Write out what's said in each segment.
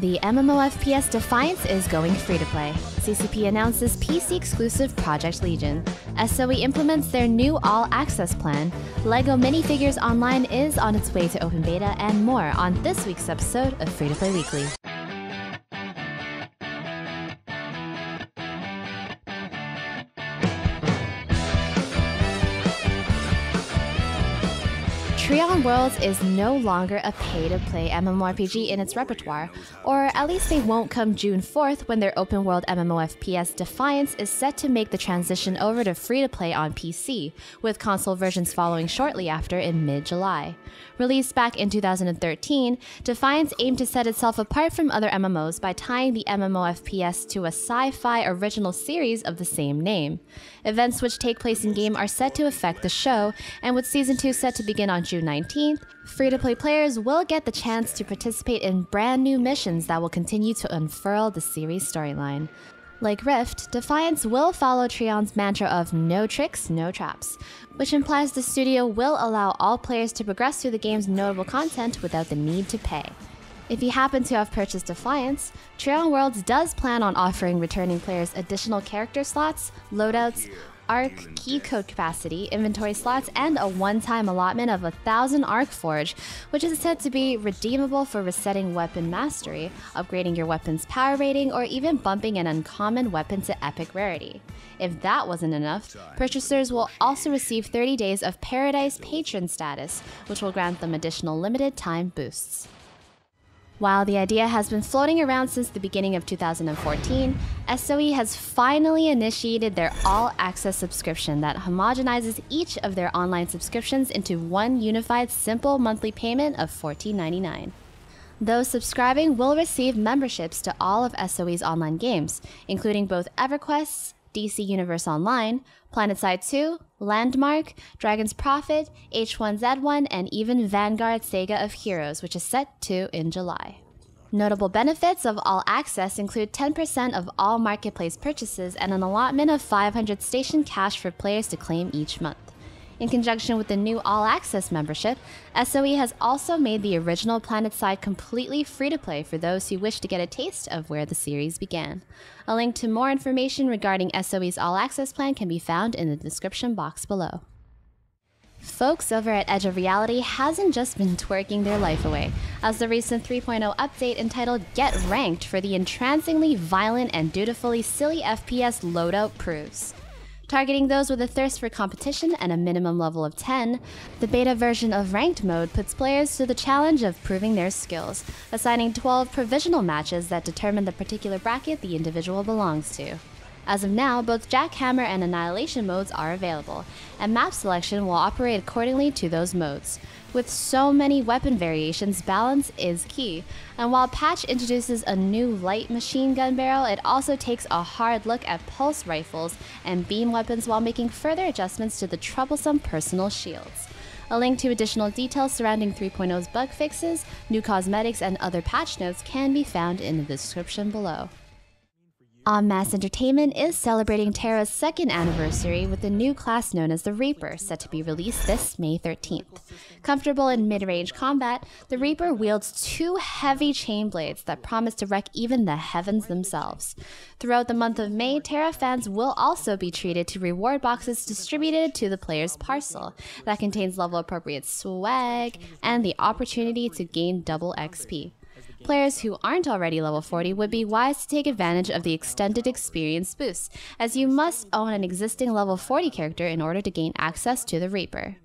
The MMOFPS Defiance is going free-to-play. CCP announces PC-exclusive Project Legion. SOE implements their new All Access plan. LEGO Minifigures Online is on its way to open beta, and more on this week's episode of Free-to-Play Weekly. Treon Worlds is no longer a pay-to-play MMORPG in its repertoire, or at least they won't come June 4th when their open-world MMOFPS Defiance is set to make the transition over to free-to-play on PC, with console versions following shortly after in mid-July. Released back in 2013, Defiance aimed to set itself apart from other MMOs by tying the MMOFPS to a sci-fi original series of the same name. Events which take place in-game are set to affect the show, and with Season 2 set to begin on June 19th, free-to-play players will get the chance to participate in brand new missions that will continue to unfurl the series' storyline. Like Rift, Defiance will follow Treon's mantra of no tricks, no traps, which implies the studio will allow all players to progress through the game's notable content without the need to pay. If you happen to have purchased Defiance, Treon Worlds does plan on offering returning players additional character slots, loadouts, Arc, key code capacity, inventory slots, and a one-time allotment of 1,000 Arc Forge, which is said to be redeemable for resetting weapon mastery, upgrading your weapon's power rating, or even bumping an uncommon weapon to epic rarity. If that wasn't enough, purchasers will also receive 30 days of Paradise Patron status, which will grant them additional limited time boosts. While the idea has been floating around since the beginning of 2014, SOE has finally initiated their all-access subscription that homogenizes each of their online subscriptions into one unified simple monthly payment of $14.99. Those subscribing will receive memberships to all of SOE's online games, including both EverQuest, DC Universe Online, PlanetSide 2, Landmark, Dragon's Prophet, H1Z1, and even Vanguard Saga of Heroes, which is set to in July. Notable benefits of All Access include 10% of all marketplace purchases and an allotment of 500 station cash for players to claim each month. In conjunction with the new All Access membership, SOE has also made the original PlanetSide completely free-to-play for those who wish to get a taste of where the series began. A link to more information regarding SOE's All Access plan can be found in the description box below. Folks over at Edge of Reality hasn't just been twerking their life away, as the recent 3.0 update entitled Get Ranked for the entrancingly violent and dutifully silly FPS Loadout proves. Targeting those with a thirst for competition and a minimum level of 10, the beta version of Ranked mode puts players to the challenge of proving their skills, assigning 12 provisional matches that determine the particular bracket the individual belongs to. As of now, both Jackhammer and Annihilation modes are available, and map selection will operate accordingly to those modes. With so many weapon variations, balance is key, and while Patch introduces a new light machine gun barrel, it also takes a hard look at pulse rifles and beam weapons while making further adjustments to the troublesome personal shields. A link to additional details surrounding 3.0's bug fixes, new cosmetics, and other patch notes can be found in the description below. En Masse Entertainment is celebrating Tera's 2nd anniversary with a new class known as the Reaper, set to be released this May 13th. Comfortable in mid-range combat, the Reaper wields 2 heavy chain blades that promise to wreck even the heavens themselves. Throughout the month of May, Tera fans will also be treated to reward boxes distributed to the player's parcel that contains level-appropriate swag and the opportunity to gain double XP. Players who aren't already level 40 would be wise to take advantage of the extended experience boost, as you must own an existing level 40 character in order to gain access to the Reaper.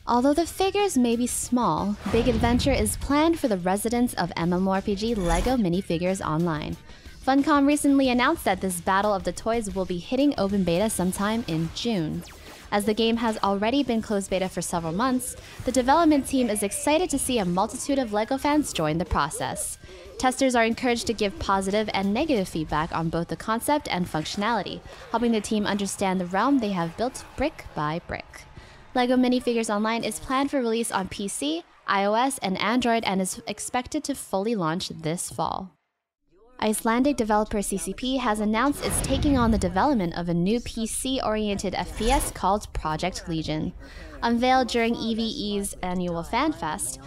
Although the figures may be small, Big Adventure is planned for the residents of MMORPG LEGO Minifigures Online. Funcom recently announced that this Battle of the Toys will be hitting open beta sometime in June. As the game has already been closed beta for several months, the development team is excited to see a multitude of LEGO fans join the process. Testers are encouraged to give positive and negative feedback on both the concept and functionality, helping the team understand the realm they have built brick by brick. LEGO Minifigures Online is planned for release on PC, iOS, and Android and is expected to fully launch this fall. Icelandic developer CCP has announced it's taking on the development of a new PC-oriented FPS called Project Legion. Unveiled during EVE's annual FanFest,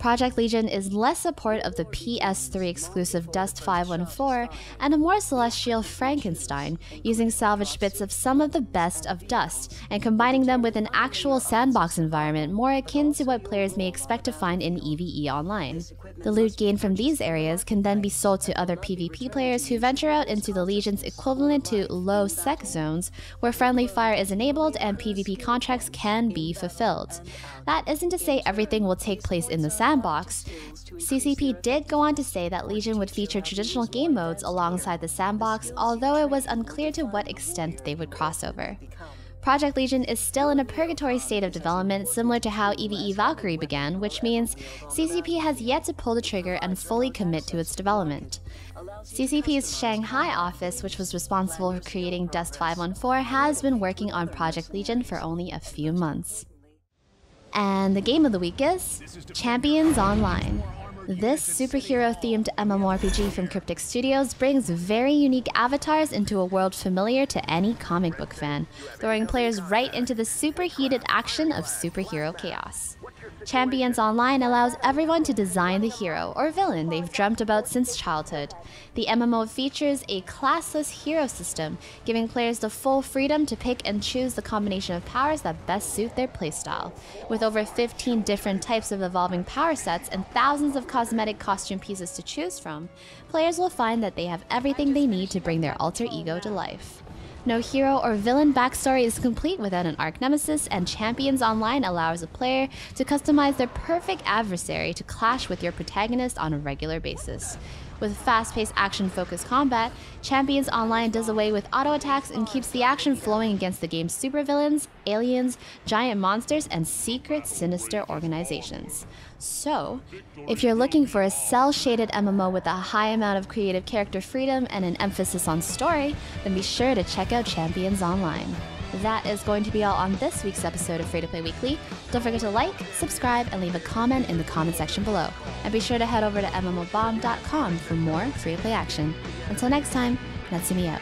Project Legion is less support of the PS3 exclusive Dust 514 and a more celestial Frankenstein, using salvaged bits of some of the best of Dust and combining them with an actual sandbox environment more akin to what players may expect to find in EVE Online. The loot gained from these areas can then be sold to other PvP players who venture out into the Legion's equivalent to low-sec zones, where friendly fire is enabled and PvP contracts can be fulfilled. That isn't to say everything will take place in the sandbox. CCP did go on to say that Legion would feature traditional game modes alongside the sandbox, although it was unclear to what extent they would cross over. Project Legion is still in a purgatory state of development, similar to how EVE Valkyrie began, which means CCP has yet to pull the trigger and fully commit to its development. CCP's Shanghai office, which was responsible for creating Dust 514, has been working on Project Legion for only a few months. And the game of the week is Champions Online. This superhero-themed MMORPG from Cryptic Studios brings very unique avatars into a world familiar to any comic book fan, throwing players right into the superheated action of superhero chaos. Champions Online allows everyone to design the hero or villain they've dreamt about since childhood. The MMO features a classless hero system, giving players the full freedom to pick and choose the combination of powers that best suit their playstyle. With over 15 different types of evolving power sets and thousands of cosmetic costume pieces to choose from, players will find that they have everything they need to bring their alter ego to life. No hero or villain backstory is complete without an arch nemesis, and Champions Online allows a player to customize their perfect adversary to clash with your protagonist on a regular basis. With fast-paced action-focused combat, Champions Online does away with auto-attacks and keeps the action flowing against the game's supervillains, aliens, giant monsters, and secret sinister organizations. So, if you're looking for a cel-shaded MMO with a high amount of creative character freedom and an emphasis on story, then be sure to check out Champions Online. That is going to be all on this week's episode of Free to Play Weekly. Don't forget to like, subscribe, and leave a comment in the comment section below. And be sure to head over to MMOBomb.com for more free to play action. Until next time, Natsumii out.